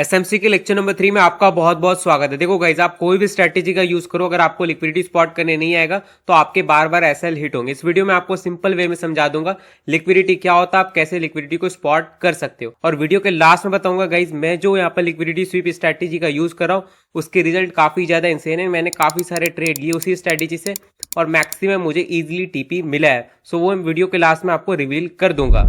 SMC के lecture number 3 में आपका बहुत बहुत स्वागत है। देखो गाइस, आप कोई भी स्ट्रैटेजी का यूज करो, अगर आपको लिक्विडिटी स्पॉट करने नहीं आएगा तो आपके बार बार एसएल हिट होंगे। इस वीडियो में आपको सिंपल वे में समझा दूंगा लिक्विडिटी क्या होता है, आप कैसे लिक्विडिटी को स्पॉट कर सकते हो। और वीडियो के लास्ट में बताऊंगा गाइस, मैं जो यहाँ पर लिक्विडिटी स्वीप स्ट्रैटेजी का यूज कर रहा हूँ उसके रिजल्ट काफी ज्यादा इंसेन है। मैंने काफी सारे ट्रेड लिए उसी स्ट्रैटेजी से और मैक्सिमम मुझे इजिली टीपी मिला है। सो वो वीडियो के लास्ट में आपको रिवील कर दूंगा।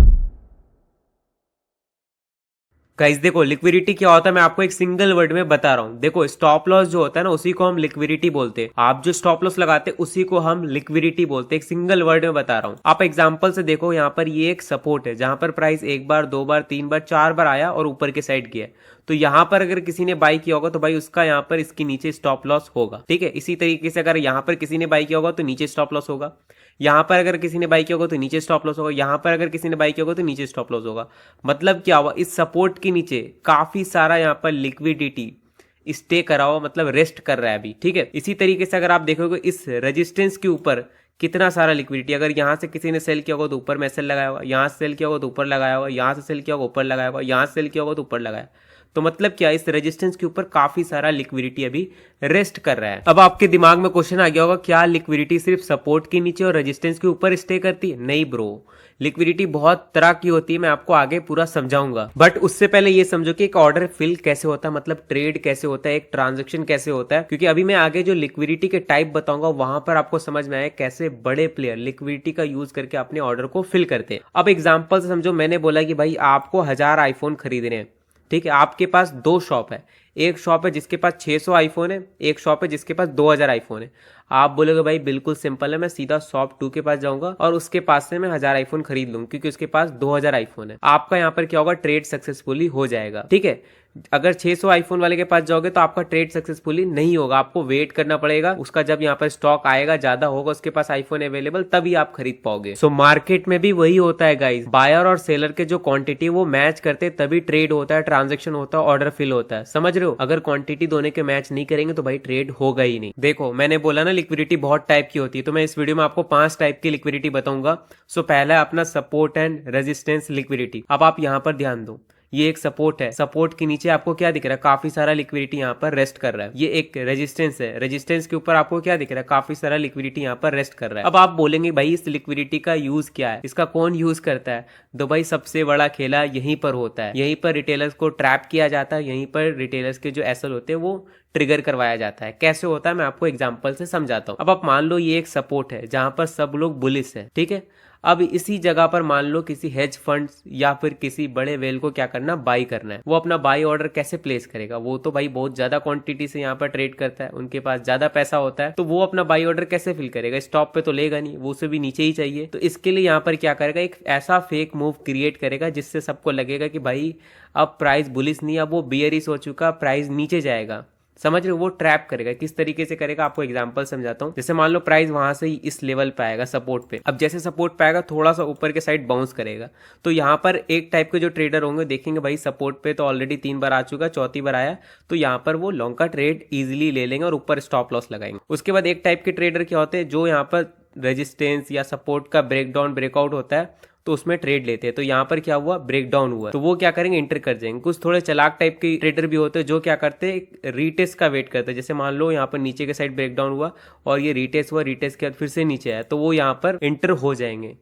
गाइस देखो, लिक्विडिटी क्या होता है मैं आपको एक सिंगल वर्ड में बता रहा हूँ। देखो, स्टॉप लॉस जो होता है ना उसी को हम लिक्विडिटी बोलते हैं। आप जो स्टॉप लॉस लगाते हैं उसी को हम लिक्विडिटी बोलते हैं। एक सिंगल वर्ड में बता रहा हूँ। आप एग्जांपल से देखो, यहाँ पर ये एक सपोर्ट है जहां पर प्राइस एक बार, दो बार, तीन बार, चार बार आया और ऊपर के साइड गया। तो यहाँ पर अगर किसी ने बाई किया होगा तो भाई उसका यहाँ पर इसके नीचे स्टॉप लॉस होगा। ठीक है, इसी तरीके से अगर यहाँ पर किसी ने बाई किया होगा तो नीचे स्टॉप लॉस होगा। यहाँ पर अगर किसी ने बाई किया होगा तो नीचे स्टॉप लॉस होगा। यहाँ पर अगर किसी ने बाई किया होगा तो नीचे स्टॉप लॉस होगा। मतलब क्या हुआ, इस सपोर्ट के नीचे काफी सारा यहाँ पर लिक्विडिटी स्टे करा हुआ, मतलब रेस्ट कर रहा है अभी। ठीक है, इसी तरीके से अगर आप देखोगे इस रेजिस्टेंस के ऊपर कितना सारा लिक्विडिटी, अगर यहाँ से किसी ने सेल किया होगा तो ऊपर में सेल लगाया होगा, यहाँ से सेल किया होगा तो ऊपर लगाया होगा, यहाँ से सेल किया होगा ऊपर लगाया होगा, यहाँ से सेल किया होगा तो ऊपर लगाया। तो मतलब क्या, इस रेजिस्टेंस के ऊपर काफी सारा लिक्विडिटी अभी रेस्ट कर रहा है। अब आपके दिमाग में क्वेश्चन आ गया होगा, क्या लिक्विडिटी सिर्फ सपोर्ट के नीचे और रेजिस्टेंस के ऊपर स्टे करती है? नहीं ब्रो, लिक्विडिटी बहुत तरह की होती है, मैं आपको आगे पूरा समझाऊंगा। बट उससे पहले ये समझो कि एक ऑर्डर फिल कैसे होता है, मतलब ट्रेड कैसे होता है, एक ट्रांजेक्शन कैसे होता है। क्योंकि अभी मैं आगे जो लिक्विडिटी के टाइप बताऊंगा वहां पर आपको समझ में आए कैसे बड़े प्लेयर लिक्विडिटी का यूज करके अपने ऑर्डर को फिल करते हैं। अब एग्जाम्पल से समझो, मैंने बोला कि भाई आपको 1000 आईफोन खरीदने हैं। ठीक है, आपके पास दो शॉप है। एक शॉप है जिसके पास 600 आईफोन है, एक शॉप है जिसके पास 2000 आईफोन है। आप बोलोगे भाई बिल्कुल सिंपल है, मैं सीधा शॉप 2 के पास जाऊंगा और उसके पास से मैं 1000 आईफोन खरीद लूंगा क्योंकि उसके पास 2000 आईफोन है। आपका यहाँ पर क्या होगा, ट्रेड सक्सेसफुली हो जाएगा। ठीक है, अगर 600 आईफोन वाले के पास जाओगे तो आपका ट्रेड सक्सेसफुली नहीं होगा, आपको वेट करना पड़ेगा। उसका जब यहाँ पर स्टॉक आएगा, ज्यादा होगा उसके पास आईफोन अवेलेबल, तभी आप खरीद पाओगे। सो मार्केट में भी वही होता है गाइस, बायर और सेलर के जो क्वांटिटी वो मैच करते तभी ट्रेड होता है, ट्रांजेक्शन होता है, ऑर्डर फिल होता है। समझ रहे हो? अगर क्वांटिटी दोनों के मैच नहीं करेंगे तो भाई ट्रेड होगा ही नहीं। देखो, मैंने बोला ना लिक्विडिटी बहुत टाइप की होती है, तो मैं इस वीडियो में आपको 5 टाइप की लिक्विडिटी बताऊंगा। सो पहला है अपना सपोर्ट एंड रेजिस्टेंस लिक्विडिटी। अब आप यहाँ पर ध्यान दो, ये एक सपोर्ट है, सपोर्ट के नीचे आपको क्या दिख रहा है, काफी सारा लिक्विडिटी यहाँ पर रेस्ट कर रहा है। ये एक रेजिस्टेंस है, रेजिस्टेंस के ऊपर आपको क्या दिख रहा है, काफी सारा लिक्विडिटी यहाँ पर रेस्ट कर रहा है। अब आप बोलेंगे भाई इस लिक्विडिटी का यूज क्या है, इसका कौन यूज करता है? तो भाई सबसे बड़ा खेला यहीं पर होता है, यहीं पर रिटेलर्स को ट्रैप किया जाता है, यहीं पर रिटेलर्स के जो एसएल होते हैं वो ट्रिगर करवाया जाता है। कैसे होता है मैं आपको एग्जांपल से समझाता हूँ। अब आप मान लो ये एक सपोर्ट है जहां पर सब लोग बुलिश है। ठीक है, अब इसी जगह पर मान लो किसी हेज फंड या फिर किसी बड़े वेल को क्या करना, बाई करना है। वो अपना बाई ऑर्डर कैसे प्लेस करेगा? वो तो भाई बहुत ज्यादा क्वांटिटी से यहाँ पर ट्रेड करता है, उनके पास ज्यादा पैसा होता है, तो वो अपना बाई ऑर्डर कैसे फिल करेगा? स्टॉप पे तो लेगा नहीं, वो उसे भी नीचे ही चाहिए। तो इसके लिए यहाँ पर क्या करेगा, एक ऐसा फेक मूव क्रिएट करेगा जिससे सबको लगेगा कि भाई अब प्राइस बुलिश नहीं, अब वो बियरिश हो चुका, प्राइस नीचे जाएगा। समझ रहे हो? वो ट्रैप करेगा। किस तरीके से करेगा आपको एग्जांपल समझाता हूँ। जैसे मान लो प्राइस वहां से ही इस लेवल पे आएगा सपोर्ट पे, अब जैसे सपोर्ट पे आएगा थोड़ा सा ऊपर के साइड बाउंस करेगा, तो यहाँ पर एक टाइप के जो ट्रेडर होंगे देखेंगे भाई सपोर्ट पे तो ऑलरेडी 3 बार आ चुका, चौथी बार आया, तो यहाँ पर वो लॉन्ग का ट्रेड इजिली ले लेंगे और ऊपर स्टॉप लॉस लगाएंगे। उसके बाद एक टाइप के ट्रेडर क्या होते हैं, जो यहाँ पर रेजिस्टेंस या सपोर्ट का ब्रेकडाउन ब्रेकआउट होता है तो उसमें ट्रेड लेते हैं। तो यहाँ पर क्या हुआ, ब्रेकडाउन हुआ, तो वो क्या करेंगे, एंटर कर जाएंगे। कुछ थोड़े चालाक टाइप के ट्रेडर भी होते हैं जो क्या करते हैं, रीटेस्ट का वेट करते हैं। जैसे मान लो यहाँ पर नीचे के साइड ब्रेकडाउन हुआ और ये रीटेस्ट हुआ, रीटेस्ट के बाद फिर से नीचे आया, तो वो यहाँ पर एंटर हो जाएंगे।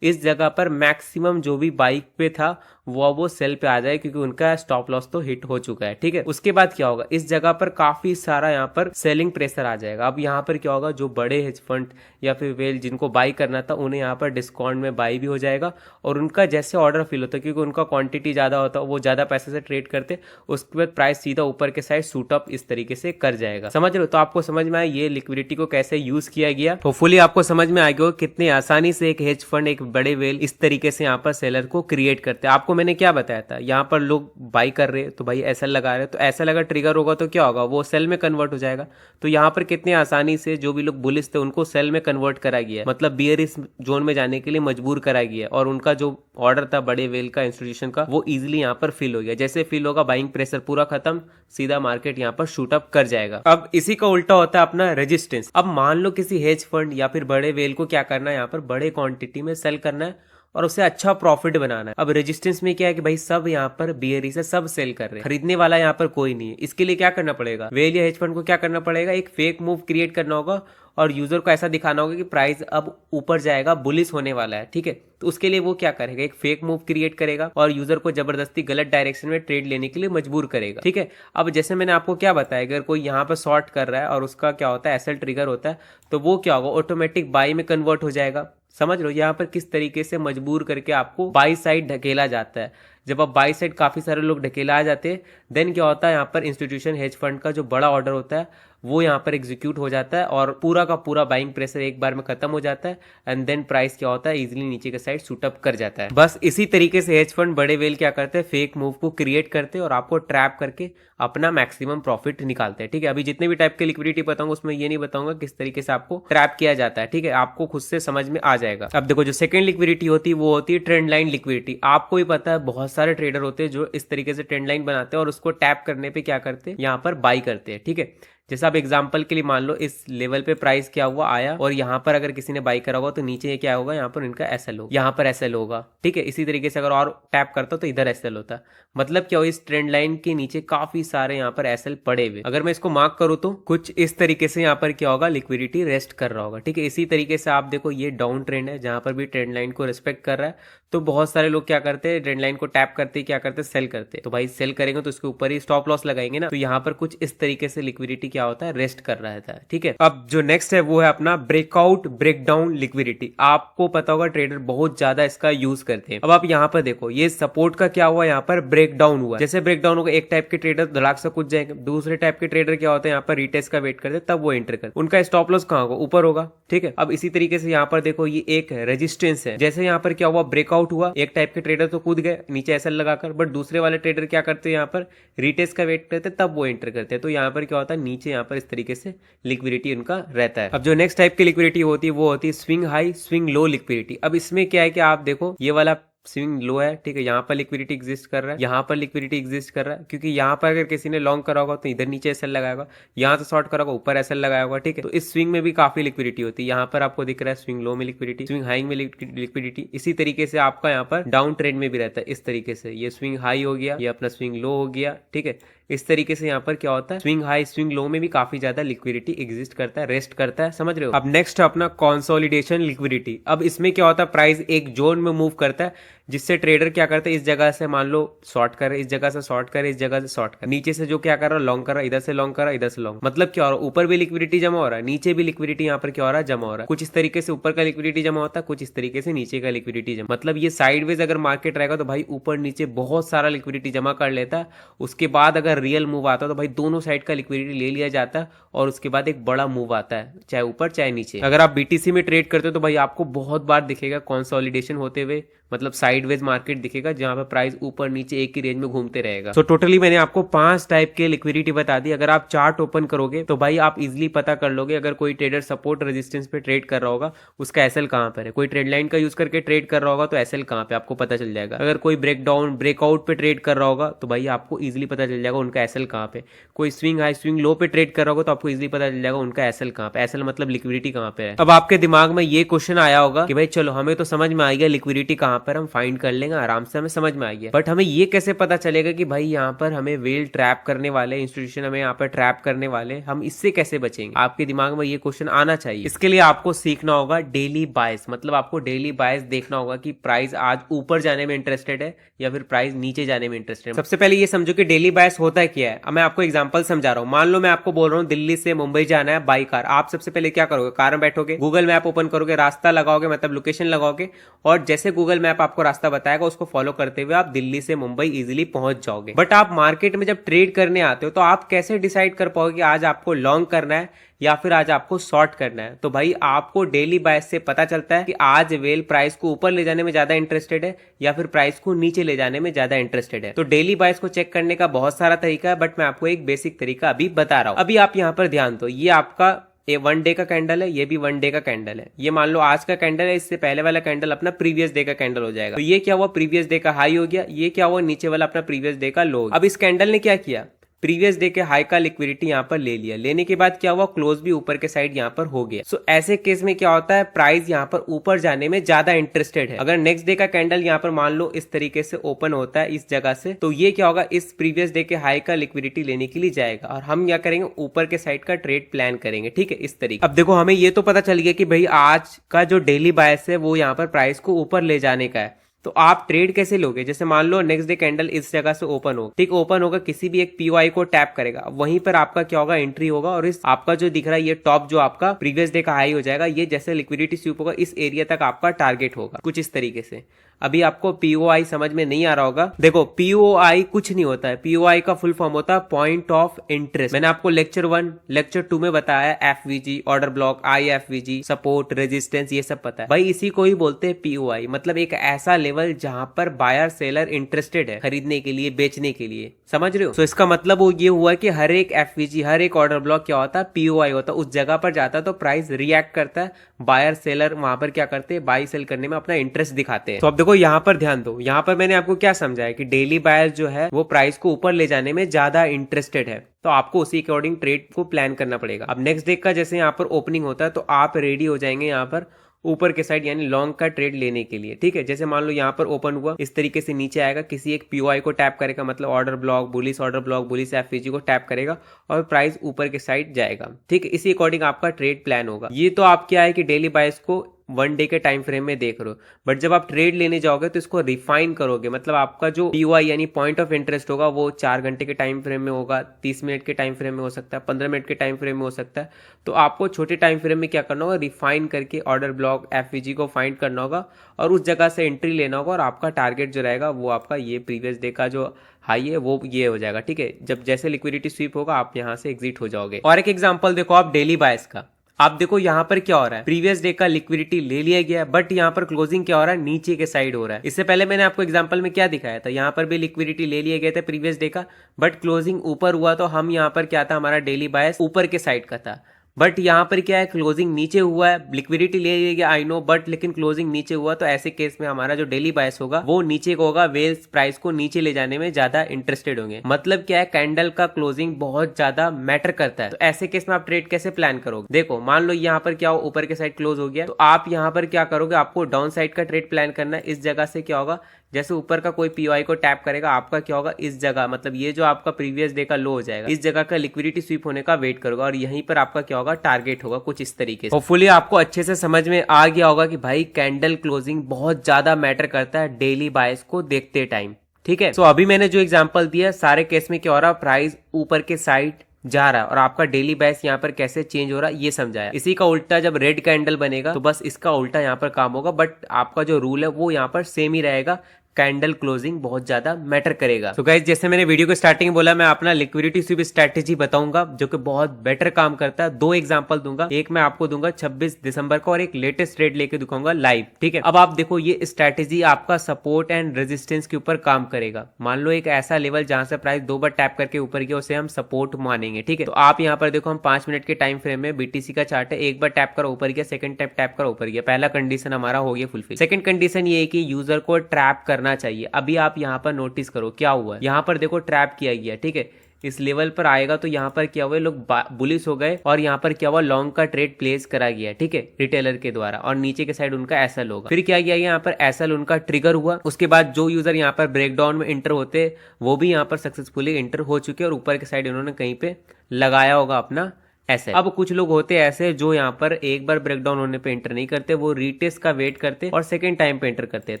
इस जगह पर मैक्सिमम जो भी बाइक पे था वो सेल पे आ जाए क्योंकि उनका स्टॉप लॉस तो हिट हो चुका है। ठीक है, उसके बाद क्या होगा, इस जगह पर काफी सारा यहाँ पर सेलिंग प्रेशर आ जाएगा। अब यहाँ पर क्या होगा, जो बड़े हेज फंड या फिर वेल जिनको बाई करना था उन्हें यहाँ पर डिस्काउंट में बाई भी हो जाएगा और उनका जैसे ऑर्डर फिल होता है क्योंकि उनका क्वांटिटी ज्यादा होता है, वो ज्यादा पैसे से ट्रेड करते, उसके बाद प्राइस सीधा ऊपर के साइड शूट अप इस तरीके से कर जाएगा। समझ रहे हो? तो आपको समझ में आया ये लिक्विडिटी को कैसे यूज किया गया। होपफुली आपको समझ में आ गया कितने आसानी से एक हेज फंड, एक बड़े वेल इस तरीके से यहाँ पर सेलर को क्रिएट करते हैं। आपको मैंने क्या बताया था, यहाँ पर लोग बाई कर रहे हैं तो भाई एसएल लगा रहे हैं, तो एसएल अगर ट्रिगर होगा तो क्या होगा, वो सेल में कन्वर्ट हो जाएगा। तो यहाँ पर कितने आसानी से जो भी लोग बुलिश थे उनको सेल में कन्वर्ट करा गया, मतलब बियरिश जोन में जाने के लिए मजबूर करा गया और उनका जो ऑर्डर था बड़े वेल का, इंस्टीट्यूशन का, वो इजिली यहाँ पर फिल हो गया। जैसे फिल होगा बाइंग प्रेशर पूरा खत्म, सीधा मार्केट यहाँ पर शूट अप कर जाएगा। अब इसी का उल्टा होता है अपना रेजिस्टेंस। अब मान लो किसी हेज फंड या फिर बड़े वेल को क्या करना है, यहाँ पर बड़े क्वांटिटी में सेल करना है और उसे अच्छा प्रॉफिट बनाना है। अब रेजिस्टेंस में क्या है कि भाई सब यहाँ पर बियरी से सब सेल कर रहे हैं, खरीदने वाला यहाँ पर कोई नहीं है। इसके लिए क्या करना पड़ेगा, वेल या हेज फंड को क्या करना पड़ेगा, एक फेक मूव क्रिएट करना होगा और यूजर को ऐसा दिखाना होगा कि प्राइस अब ऊपर जाएगा, बुलिश होने वाला है, ठीक है। तो उसके लिए वो क्या करेगा, एक फेक मूव क्रिएट करेगा और यूजर को जबरदस्ती गलत डायरेक्शन में ट्रेड लेने के लिए मजबूर करेगा, ठीक है। अब जैसे मैंने आपको क्या बताया, अगर कोई यहाँ पर शॉर्ट कर रहा है और उसका क्या होता है, एसएल ट्रिगर होता है, तो वो क्या होगा, ऑटोमेटिक बाई में कन्वर्ट हो जाएगा। समझ लो यहाँ पर किस तरीके से मजबूर करके आपको बाई साइड ढकेला जाता है। जब आप बाई साइड काफी सारे लोग ढकेला आ जाते हैं, देन क्या होता है, यहाँ पर इंस्टीट्यूशन हेज फंड का जो बड़ा ऑर्डर होता है वो यहाँ पर एग्जीक्यूट हो जाता है और पूरा का पूरा बाइंग प्रेशर एक बार में खत्म हो जाता है एंड देन प्राइस क्या होता है, इजीली नीचे के साइड शूट अप कर जाता है। बस इसी तरीके से हेज फंड बड़े वेल क्या करते हैं, फेक मूव को क्रिएट करते हैं और आपको ट्रैप करके अपना मैक्सिमम प्रॉफिट निकालते हैं, ठीक है। अभी जितने भी टाइप के लिक्विडिटी बताऊंगा उसमें ये नहीं बताऊंगा किस तरीके से आपको ट्रैप किया जाता है, ठीक है, आपको खुद से समझ में आ जाएगा। अब देखो जो सेकंड लिक्विडिटी होती है वो होती है ट्रेंड लाइन लिक्विडिटी। आपको भी पता है बहुत सारे ट्रेडर होते हैं जो इस तरीके से ट्रेंड लाइन बनाते हैं और उसको टैप करने पे क्या करते हैं, यहाँ पर बाई करते हैं, ठीक है। जैसा आप एग्जांपल के लिए मान लो इस लेवल पे प्राइस क्या हुआ आया और यहाँ पर अगर किसी ने बाई करा होगा तो नीचे क्या होगा, यहाँ पर इनका एसएल होगा, यहाँ पर एसएल होगा, ठीक है। इसी तरीके से अगर और टैप करता तो इधर एसएल होता। मतलब क्या हो, इस ट्रेंड लाइन के नीचे काफी सारे यहाँ पर एसएल पड़े हुए। अगर मैं इसको मार्क करूँ तो कुछ इस तरीके से यहाँ पर क्या होगा, लिक्विडिटी रेस्ट कर रहा होगा, ठीक है। इसी तरीके से आप देखो ये डाउन ट्रेंड है जहां पर भी ट्रेंड लाइन को रिस्पेक्ट कर रहा है, तो बहुत सारे लोग क्या करते हैं, ट्रेंड लाइन को टैप करते क्या करते हैं, सेल करते हैं। तो भाई सेल करेंगे तो उसके ऊपर ही स्टॉप लॉस लगाएंगे ना, तो यहाँ पर कुछ इस तरीके से लिक्विडिटी क्या होता है, रेस्ट कर रहता है, ठीक है। अब जो नेक्स्ट है वो है अपना ब्रेकआउट ब्रेकडाउन लिक्विडिटी। आपको पता होगा ट्रेडर बहुत ज्यादा इसका यूज करते हैं। अब आप यहाँ पर देखो ये सपोर्ट का क्या हुआ, यहाँ पर ब्रेकडाउन हुआ। जैसे ब्रेकडाउन होगा एक टाइप के ट्रेडर धड़ाक से कूद जाएंगे, दूसरे टाइप के ट्रेडर क्या होते हैं, यहाँ पर रीटेस्ट का वेट करते हैं, तब वो एंटर करते, उनका स्टॉप लॉस कहाँ होगा, ऊपर होगा, ठीक है। अब इसी तरीके से यहाँ पर देखो ये एक रेजिस्टेंस है। जैसे यहाँ पर क्या हुआ, ब्रेकआउट हुआ, एक टाइप के ट्रेडर तो कूद गए नीचे एसएल लगाकर, बट दूसरे वाले ट्रेडर क्या करते हैं, यहाँ पर रीटेस्ट का वेट करते हैं, तब वो एंटर करते हैं। तो यहाँ पर क्या होता है, नीचे यहाँ पर इस तरीके से लिक्विडिटी उनका रहता है। अब जो नेक्स्ट टाइप की लिक्विडिटी होती है वो होती है swing high swing low liquidity. अब इसमें क्या है कि आप देखो ये वाला स्विंग लो है, ठीक है, यहाँ पर लिक्विडिटी एग्जिस्ट कर रहा है, यहाँ पर लिक्विडिटी एग्जिस्ट कर रहा है, क्योंकि यहाँ पर अगर किसी ने लॉन्ग करा होगा तो इधर नीचे एसएल लगाएगा, यहाँ से शॉर्ट करा होगा ऊपर एसएल लगाया होगा, ठीक है। तो इस स्विंग में भी काफी लिक्विडिटी होती है। यहाँ पर आपको दिख रहा है स्विंग लो में लिक्विडिटी, स्विंग हाई में लिक्विडिटी। इसी तरीके से आपका यहाँ पर डाउन ट्रेंड में भी रहता है इस तरीके से, ये स्विंग हाई हो गया, ये अपना स्विंग लो हो गया, ठीक है। इस तरीके से यहाँ पर क्या होता है, स्विंग हाई स्विंग लो में भी काफी ज्यादा लिक्विडिटी एग्जिस्ट करता है, रेस्ट करता है, समझ रहे हो। अब नेक्स्ट अपना कंसोलिडेशन लिक्विडिटी। अब इसमें क्या होता है, प्राइस एक जोन में मूव करता है जिससे ट्रेडर क्या करता है, इस जगह से मान लो शॉर्ट करे, इस जगह से शॉर्ट करे, इस जगह से शॉर्ट करे, नीचे से जो क्या कर रहा है लॉन्ग कर रहा है, इधर से लॉन्ग कर रहा है, इधर से लॉन्ग। मतलब क्या हो रहा है, ऊपर भी लिक्विडिटी जमा हो रहा है, नीचे भी लिक्विडिटी यहाँ पर क्या हो रहा है, जमा हो रहा है। कुछ इस तरीके से ऊपर का लिक्विडिटी जमा होता है, कुछ इस तरीके से नीचे का लिक्विडिटी जमा। मतलब ये साइडवेज अगर मार्केट रहेगा तो भाई ऊपर नीचे बहुत सारा लिक्विडिटी जमा कर लेता है। उसके बाद अगर रियल मूव आता है तो भाई दोनों साइड का लिक्विडिटी ले लिया जाता है और उसके बाद एक बड़ा मूव आता है, चाहे ऊपर चाहे नीचे। अगर आप बीटीसी में ट्रेड करते हो तो भाई आपको बहुत बार दिखेगा कंसोलिडेशन होते हुए, मतलब साइडवेज मार्केट दिखेगा जहां पे प्राइस ऊपर नीचे एक ही रेंज में घूमते रहेगा। तो टोटली मैंने आपको 5 टाइप के लिक्विडिटी बता दी। अगर आप चार्ट ओपन करोगे तो भाई आप इजीली पता कर लोगे अगर कोई ट्रेडर सपोर्ट रेजिस्टेंस पे ट्रेड कर रहा होगा उसका एसएल कहां पर है, कोई ट्रेड लाइन का यूज करके ट्रेड कर रहा होगा तो एसएल कहां पे आपको पता चल जाएगा। अगर कोई ब्रेकडाउन ब्रेकआउट पे ट्रेड कर रहा होगा तो भाई आपको इजीली पता चल जाएगा उनका एसएल कहां पे। कोई स्विंग हाई स्विंग लो पे ट्रेड कर रहा होगा तो आपको इजीली पता चल जाएगा उनका एसएल कहां पे। एसएल मतलब लिक्विडिटी कहां पे है। अब आपके दिमाग में ये क्वेश्चन आया होगा कि भाई चलो हमें तो समझ में आ गया लिक्विडिटी कहां पर, हम फाइंड कर लेंगे आराम से, हमें समझ में आ गया, बट हमें ये कैसे पता चलेगा कि भाई यहाँ पर हमें वेल ट्रैप करने वाले इंस्टीट्यूशन हमें यहाँ पर ट्रैप करने वाले, हम इससे कैसे बचेंगे। आपके दिमाग में ये क्वेश्चन आना चाहिए। इसके लिए आपको सीखना होगा डेली बायस, मतलब आपको डेली बायस देखना होगा कि प्राइस आज ऊपर जाने में इंटरेस्टेड है या फिर प्राइस नीचे जाने में इंटरेस्टेड है। सबसे पहले ये समझो कि डेली बायस होता है क्या है। अब मैं आपको एग्जांपल समझा रहा हूँ। मान लो मैं आपको बोल रहा हूँ दिल्ली से मुंबई जाना है बाई कार। आप सबसे पहले क्या करोगे, कार में बैठोगे, गूगल मैप ओपन करोगे, रास्ता लगाओगे, मतलब लोकेशन लगाओगे, और जैसे गूगल मैप आपको रास्ता बताएगा उसको फॉलो करते हुए आप दिल्ली से मुंबई इजीली पहुंच जाओगे। बट आप मार्केट में जब ट्रेड करने आते हो तो आप कैसे डिसाइड कर पाओगे कि आज आपको लॉन्ग करना है या फिर आज आपको शॉर्ट करना है। तो भाई आपको डेली बायस से पता चलता है कि आज वेल प्राइस को ऊपर ले जाने में ज्यादा इंटरेस्टेड है या फिर प्राइस को नीचे ले जाने में ज्यादा इंटरेस्टेड है। तो डेली बायस को चेक करने का बहुत सारा तरीका है, बट मैं आपको एक बेसिक तरीका अभी बता रहा हूं। अभी आप यहाँ पर ध्यान दो, ये आपका ये 1 डे का कैंडल है, ये भी 1 डे का कैंडल है। ये मान लो आज का कैंडल है, इससे पहले वाला कैंडल अपना प्रीवियस डे का कैंडल हो जाएगा। तो ये क्या हुआ, प्रीवियस डे का हाई हो गया, ये क्या हुआ, नीचे वाला अपना प्रीवियस डे का लो। अब इस कैंडल ने क्या किया, प्रीवियस डे के हाई का लिक्विडिटी यहाँ पर ले लिया, लेने के बाद क्या हुआ, क्लोज भी ऊपर के साइड यहाँ पर हो गया। सो ऐसे केस में क्या होता है, प्राइस यहाँ पर ऊपर जाने में ज्यादा इंटरेस्टेड है। अगर नेक्स्ट डे का कैंडल यहाँ पर मान लो इस तरीके से ओपन होता है इस जगह से, तो ये क्या होगा, इस प्रीवियस डे के हाई का लिक्विडिटी लेने के लिए जाएगा और हम क्या करेंगे, ऊपर के साइड का ट्रेड प्लान करेंगे। ठीक है, इस तरीके। अब देखो हमें ये तो पता चल गया कि भाई आज का जो डेली बायस है वो यहाँ पर प्राइस को ऊपर ले जाने का है। तो आप ट्रेड कैसे लोगे, जैसे मान लो नेक्स्ट डे कैंडल इस जगह से ओपन हो, ठीक, ओपन होगा, किसी भी एक पीओआई को टैप करेगा, वहीं पर आपका क्या होगा, एंट्री होगा और इस आपका जो दिख रहा है ये टॉप जो आपका प्रीवियस डे का हाई हो जाएगा, ये जैसे लिक्विडिटी स्वीप होगा इस एरिया तक आपका टारगेट होगा, कुछ इस तरीके से। अभी आपको पीओआई समझ में नहीं आ रहा होगा। देखो पीओआई कुछ नहीं होता है, पीओआई का फुल फॉर्म होता है पॉइंट ऑफ इंटरेस्ट। मैंने आपको लेक्चर 1 लेक्चर 2 में बताया, FVG, order block, IFVG, support, resistance, ये सब पता है भाई। इसी को ही बोलते हैं पीओआई, मतलब एक ऐसा लेवल जहां पर बायर सेलर इंटरेस्टेड है खरीदने के लिए, बेचने के लिए, समझ रहे हो। तो इसका मतलब वो ये हुआ कि हर एक एफवीजी, हर एक ऑर्डर ब्लॉक क्या होता है, पीओआई होता है। उस जगह पर जाता है तो प्राइस रिएक्ट करता है, बायर सेलर वहां पर क्या करते हैं, बाई सेल करने में अपना इंटरेस्ट दिखाते हैं। तो अब देखो यहाँ पर ध्यान दो, यहाँ पर मैंने आपको क्या समझाया कि डेली बायर जो है वो प्राइस को ऊपर ले जाने में ज्यादा इंटरेस्टेड है, तो आपको उसी अकॉर्डिंग ट्रेड को प्लान करना पड़ेगा। अब नेक्स्ट डे का जैसे यहाँ पर ओपनिंग होता है तो आप रेडी हो जाएंगे यहाँ पर ऊपर के साइड यानी लॉन्ग का ट्रेड लेने के लिए। ठीक है, जैसे मान लो यहाँ पर ओपन हुआ, इस तरीके से नीचे आएगा, किसी एक पीओआई को टैप करेगा, मतलब order block, bullish order block, bullish FVG को टैप करेगा और प्राइस ऊपर के साइड जाएगा। ठीक है, इसी अकॉर्डिंग आपका ट्रेड प्लान होगा। ये तो आप क्या है कि डेली बायर्स को 1 डे के टाइम फ्रेम में देख रहे हो, बट जब आप ट्रेड लेने जाओगे तो इसको रिफाइन करोगे, मतलब आपका जो पीओआई यानी पॉइंट ऑफ इंटरेस्ट होगा वो 4 घंटे के टाइम फ्रेम में होगा, 30 मिनट के टाइम फ्रेम में हो सकता है, 15 मिनट के टाइम फ्रेम में हो सकता है। तो आपको छोटे टाइम फ्रेम में क्या करना होगा, रिफाइन करके ऑर्डर ब्लॉक, एफवीजी को फाइंड करना होगा और उस जगह से एंट्री लेना होगा और आपका टारगेट जो रहेगा वो आपका ये प्रीवियस डे का जो हाई है वो ये हो जाएगा। ठीक है, जब जैसे लिक्विडिटी स्वीप होगा आप यहाँ से एग्जिट हो जाओगे। और एक एग्जाम्पल देखो आप डेली बायर्स का, आप देखो यहाँ पर क्या हो रहा है, प्रीवियस डे का लिक्विडिटी ले लिया गया, बट यहाँ पर क्लोजिंग क्या हो रहा है, नीचे के साइड हो रहा है। इससे पहले मैंने आपको एग्जांपल में क्या दिखाया था, यहाँ पर भी लिक्विडिटी ले लिया गया था प्रीवियस डे का, बट क्लोजिंग ऊपर हुआ, तो हम यहाँ पर क्या था, हमारा डेली बायस ऊपर के साइड का था। बट यहाँ पर क्या है, क्लोजिंग नीचे हुआ है, लिक्विडिटी ले लिया गया आई नो, बट लेकिन क्लोजिंग नीचे हुआ, तो ऐसे केस में हमारा जो डेली बायस होगा वो नीचे को होगा, वेल्स प्राइस को नीचे ले जाने में ज्यादा इंटरेस्टेड होंगे। मतलब क्या है, कैंडल का क्लोजिंग बहुत ज्यादा मैटर करता है। तो ऐसे केस में आप ट्रेड कैसे प्लान करोगे, देखो मान लो यहाँ पर क्या हो, ऊपर के साइड क्लोज हो गया, तो आप यहाँ पर क्या करोगे, आपको डाउन साइड का ट्रेड प्लान करना है। इस जगह से क्या होगा, जैसे ऊपर का कोई पीओआई को टैप करेगा, आपका क्या होगा, इस जगह, मतलब ये जो आपका प्रीवियस डे का लो हो जाएगा, इस जगह का लिक्विडिटी स्वीप होने का वेट करोगा और यहीं पर आपका क्या होगा, टारगेट होगा, कुछ इस तरीके से। होपफुली आपको अच्छे से समझ में आ गया होगा कि भाई कैंडल क्लोजिंग बहुत ज्यादा मैटर करता है डेली बायस को देखते टाइम। ठीक है, तो अभी मैंने जो एग्जांपल दिया, सारे केस में क्या हो रहा है, प्राइस ऊपर के साइड जा रहा है और आपका डेली बायस यहाँ पर कैसे चेंज हो रहा है ये समझाया। इसी का उल्टा जब रेड कैंडल बनेगा तो बस इसका उल्टा यहाँ पर काम होगा, बट आपका जो रूल है वो यहाँ पर सेम ही रहेगा, कैंडल क्लोजिंग बहुत ज्यादा मैटर करेगा। तो गाइस, जैसे मैंने वीडियो के स्टार्टिंग में बोला, मैं अपना लिक्विडिटी स्वीप स्ट्रेटेजी बताऊंगा जो कि बहुत बेटर काम करता है। 2 एग्जांपल दूंगा, एक मैं आपको दूंगा 26 दिसंबर का और एक लेटेस्ट ट्रेड लेके दिखाऊंगा लाइव। ठीक है, अब आप देखो ये स्ट्रेटेजी आपका सपोर्ट एंड रेजिस्टेंस के ऊपर काम करेगा। मान लो एक ऐसा लेवल जहां से प्राइस 2 बार टैप करके ऊपर गया, उसे हम सपोर्ट मानेंगे। ठीक है, तो आप यहाँ पर देखो, हम 5 मिनट के टाइम फ्रेम में बीटीसी का चार्ट है, एक बार टैप करो ऊपर गया, सेकंड टैप करो ऊपर गया, पहला कंडीशन हमारा हो गया फुलफिल। सेकंड कंडीशन ये है कि यूजर को ट्रैप करना चाहिए। अभी आप यहाँ पर नोटिस करो क्या हुआ है, यहाँ पर देखो ट्रैप किया गया। ठीक है, इस लेवल पर आएगा तो यहाँ पर क्या हुआ, लोग बुलिश हो गए और यहाँ पर क्या हुआ, लॉन्ग का ट्रेड प्लेस करा गया। ठीक है, रिटेलर के द्वारा, और नीचे के साइड उनका एसएल होगा। फिर क्या किया गया, यहाँ पर एसएल उनका ट्रिगर हुआ। उसके बाद जो यूजर यहाँ पर ब्रेकडाउन में इंटर होते वो भी यहाँ पर सक्सेसफुली इंटर हो चुके और ऊपर के साइड इन्होंने कहीं पे लगाया होगा अपना ऐसे। अब कुछ लोग होते हैं ऐसे जो यहाँ पर एक बार ब्रेकडाउन होने पे इंटर नहीं करते, वो रीटेस्ट का वेट करते और सेकंड टाइम पे इंटर करते हैं,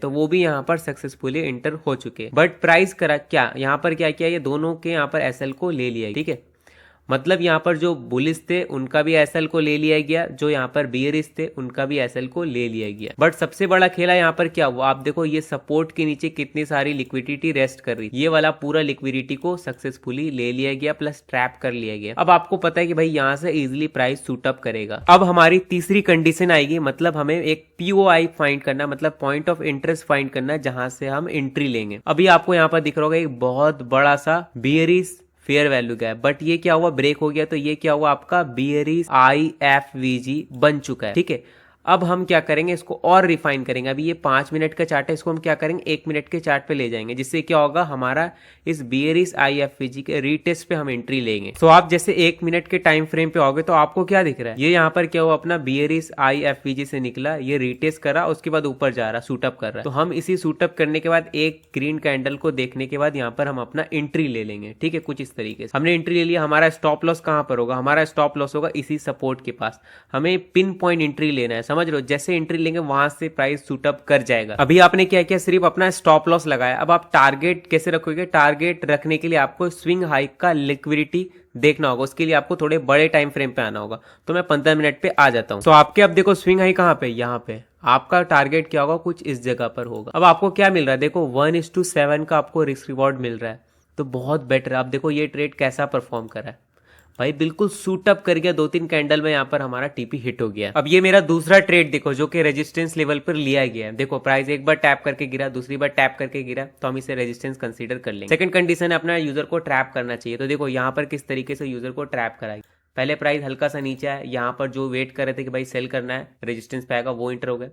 तो वो भी यहाँ पर सक्सेसफुली इंटर हो चुके। बट प्राइस करा क्या, यहाँ पर क्या किया, ये दोनों के यहाँ पर एसएल को ले लिया। ठीक है, मतलब यहाँ पर जो बुलिस थे उनका भी एसएल को ले लिया गया, जो यहाँ पर बियरिस थे उनका भी एसएल को ले लिया गया। बट सबसे बड़ा खेला यहाँ पर क्या हुआ, आप देखो ये सपोर्ट के नीचे कितनी सारी लिक्विडिटी रेस्ट कर रही, ये वाला पूरा लिक्विडिटी को सक्सेसफुली ले लिया गया प्लस ट्रैप कर लिया गया। अब आपको पता है कि भाई यहाँ से इजिली प्राइस शूट अप करेगा। अब हमारी तीसरी कंडीशन आएगी, मतलब हमें एक पीओआई फाइंड करना, मतलब पॉइंट ऑफ इंटरेस्ट फाइंड करना, जहां से हम एंट्री लेंगे। अभी आपको यहाँ पर दिख रहा होगा एक बहुत बड़ा सा बियरिस फेयर वैल्यू का है, बट ये क्या हुआ, ब्रेक हो गया, तो ये क्या हुआ, आपका बियरिस आईएफवीजी बन चुका है। ठीक है, अब हम क्या करेंगे, इसको और रिफाइन करेंगे। अभी ये 5 मिनट का चार्ट है, इसको हम क्या करेंगे 1 मिनट के चार्ट पे ले जाएंगे, जिससे क्या होगा हमारा इस बियरिस IFVG के रीटेस्ट पे हम एंट्री लेंगे। तो आप जैसे 1 मिनट के टाइम फ्रेम पे आओगे तो आपको क्या दिख रहा है, ये यहाँ पर क्या हुआ अपना बियरिस IFVG से निकला, ये रीटेस्ट करा, उसके बाद ऊपर जा रहा, सूटअप कर रहा है। तो हम इसी सूटअप करने के बाद एक ग्रीन कैंडल को देखने के बाद यहाँ पर हम अपना एंट्री ले लेंगे। ठीक है, कुछ इस तरीके से हमने एंट्री ले लिया। हमारा स्टॉप लॉस कहां पर होगा, हमारा स्टॉप लॉस होगा इसी सपोर्ट के पास। हमें पिन पॉइंट एंट्री लेना है, समझ रहे हो, जैसे एंट्री लेंगे वहां से प्राइस शूटअप कर जाएगा। अभी आपने क्या किया, सिर्फ अपना स्टॉप लॉस लगाया। अब आप टारगेट कैसे रखोगे, टारगेट रखने के लिए आपको स्विंग हाइक का लिक्विडिटी देखना होगा, उसके लिए आपको थोड़े बड़े टाइम फ्रेम पे आना होगा। तो मैं 15 मिनट पे आ जाता हूँ। तो आपके अब देखो स्विंग हाई कहाँ पे, यहाँ पे आपका टारगेट क्या होगा, कुछ इस जगह पर होगा। अब आपको क्या मिल रहा है, देखो 1:7 का आपको रिस्क रिवॉर्ड मिल रहा है, तो बहुत बेटर है। आप देखो ये ट्रेड कैसा परफॉर्म करा है भाई, बिल्कुल सूटअप कर गया, 2-3 कैंडल में यहाँ पर हमारा टीपी हिट हो गया। अब ये मेरा दूसरा ट्रेड देखो जो कि रेजिस्टेंस लेवल पर लिया गया है। देखो प्राइस एक बार टैप करके गिरा, दूसरी बार टैप करके गिरा, तो हम इसे रेजिस्टेंस कंसीडर कर लेंगे। सेकंड कंडीशन है अपना यूजर को ट्रैप करना चाहिए। तो देखो यहाँ पर किस तरीके से यूजर को ट्रैप कराएगी। पहले प्राइस हल्का सा नीचे है, यहाँ पर जो वेट कर रहे थे कि भाई सेल करना है, रेजिस्टेंस पे आएगा, वो इंटर हो गए।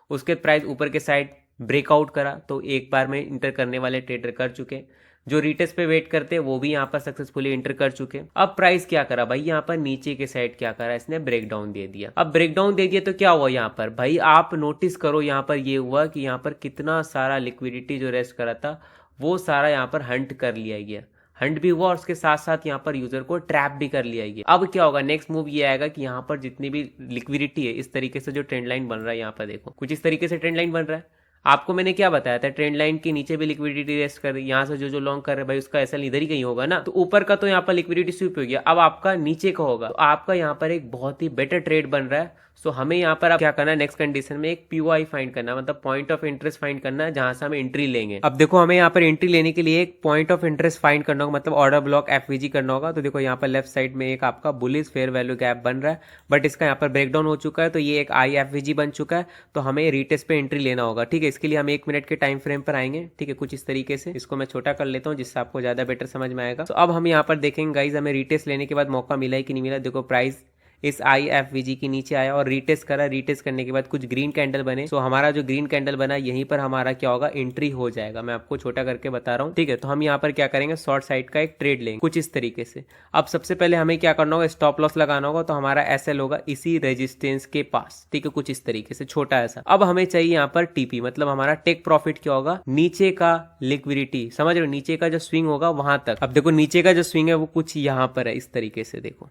उसके प्राइस ऊपर के साइड ब्रेकआउट करा, तो एक बार में इंटर करने वाले ट्रेडर कर चुके। जो रिटेस्ट पे वेट करते हैं वो भी यहाँ पर सक्सेसफुली एंटर कर चुके। अब प्राइस क्या करा भाई, यहाँ पर नीचे के साइड क्या करा, इसने ब्रेकडाउन दे दिया। अब ब्रेकडाउन दे दिया तो क्या हुआ यहाँ पर भाई, आप नोटिस करो यहाँ पर ये हुआ कि यहाँ पर कितना सारा लिक्विडिटी जो रेस्ट करा था वो सारा यहाँ पर हंट कर लिया गया। हंट भी हुआ और उसके साथ साथ यहाँ पर यूजर को ट्रैप भी कर लिया गया। अब क्या होगा, नेक्स्ट मूव ये आएगा कि यहाँ पर जितनी भी लिक्विडिटी है, इस तरीके से जो ट्रेंड लाइन बन रहा है, यहाँ पर देखो कुछ इस तरीके से ट्रेंड लाइन बन रहा है। आपको मैंने क्या बताया था, ट्रेंड लाइन के नीचे भी लिक्विडिटी रेस्ट कर रही है, यहाँ से जो लॉन्ग कर रहे हैं भाई उसका ऐसा इधर ही कहीं होगा ना। तो ऊपर का तो यहाँ पर लिक्विडिटी स्वीप हो गया, अब आपका नीचे का होगा, तो आपका यहाँ पर एक बहुत ही बेटर ट्रेड बन रहा है। सो हमें यहाँ पर क्या करना है, नेक्स्ट कंडीशन में एक POI फाइंड करना है, मतलब पॉइंट ऑफ इंटरेस्ट फाइंड करना है, जहां से हम एंट्री लेंगे। अब देखो हमें यहाँ पर एंट्री लेने के लिए एक पॉइंट ऑफ इंटरेस्ट फाइंड करना होगा, मतलब ऑर्डर ब्लॉक FVG करना होगा। तो देखो यहाँ पर लेफ्ट साइड में एक आपका बुलिश फेयर वैल्यू गैप बन रहा है, बट इसका यहाँ पर ब्रेकडाउन हो चुका है, तो ये एक IFVG बन चुका है। तो हमें रिटेस्ट पे एंट्री लेना होगा। ठीक है, इसके लिए हम 1 मिनट के टाइम फ्रेम पर आएंगे। ठीक है, कुछ इस तरीके से इसको मैं छोटा कर लेता हूँ जिससे आपको ज्यादा बेटर समझ में आएगा। तो अब हम यहाँ पर देखेंगे गाइज, हमें रिटेस्ट लेने के बाद मौका मिला है कि नहीं मिला। देखो प्राइस इस IFVG के नीचे आया और रीटेस्ट करा, रीटेस्ट करने के बाद कुछ ग्रीन कैंडल बने। सो हमारा जो ग्रीन कैंडल बना यहीं पर हमारा क्या होगा, एंट्री हो जाएगा। मैं आपको छोटा करके बता रहा हूँ। ठीक है, तो हम यहाँ पर क्या करेंगे, शॉर्ट साइड का एक ट्रेड लेंगे कुछ इस तरीके से। अब सबसे पहले हमें क्या करना होगा, स्टॉप लॉस लगाना होगा। तो हमारा SL होगा इसी रेजिस्टेंस के पास। ठीक है, कुछ इस तरीके से छोटा ऐसा। अब हमें चाहिए यहाँ पर TP, मतलब हमारा टेक प्रॉफिट क्या होगा, नीचे का लिक्विडिटी, समझ रहे हो, नीचे का जो स्विंग होगा वहां तक। अब देखो नीचे का जो स्विंग है वो कुछ यहाँ पर है, इस तरीके से देखो।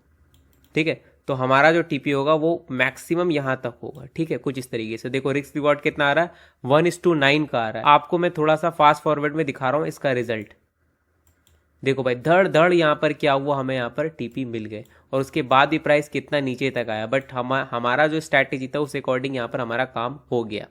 ठीक है, तो हमारा जो TP होगा वो मैक्सिमम यहां तक होगा। ठीक है, कुछ इस तरीके से देखो रिस्क रिवॉर्ड कितना आ रहा है, 1:9 का आ रहा है। आपको मैं थोड़ा सा फास्ट फॉरवर्ड में दिखा रहा हूं इसका रिजल्ट। देखो भाई धड़ धड़ यहाँ पर क्या हुआ, हमें यहाँ पर TP मिल गए और उसके बाद भी प्राइस कितना नीचे तक आया, बट हमारा जो स्ट्रैटेजी था उस अकॉर्डिंग यहाँ पर हमारा काम हो गया।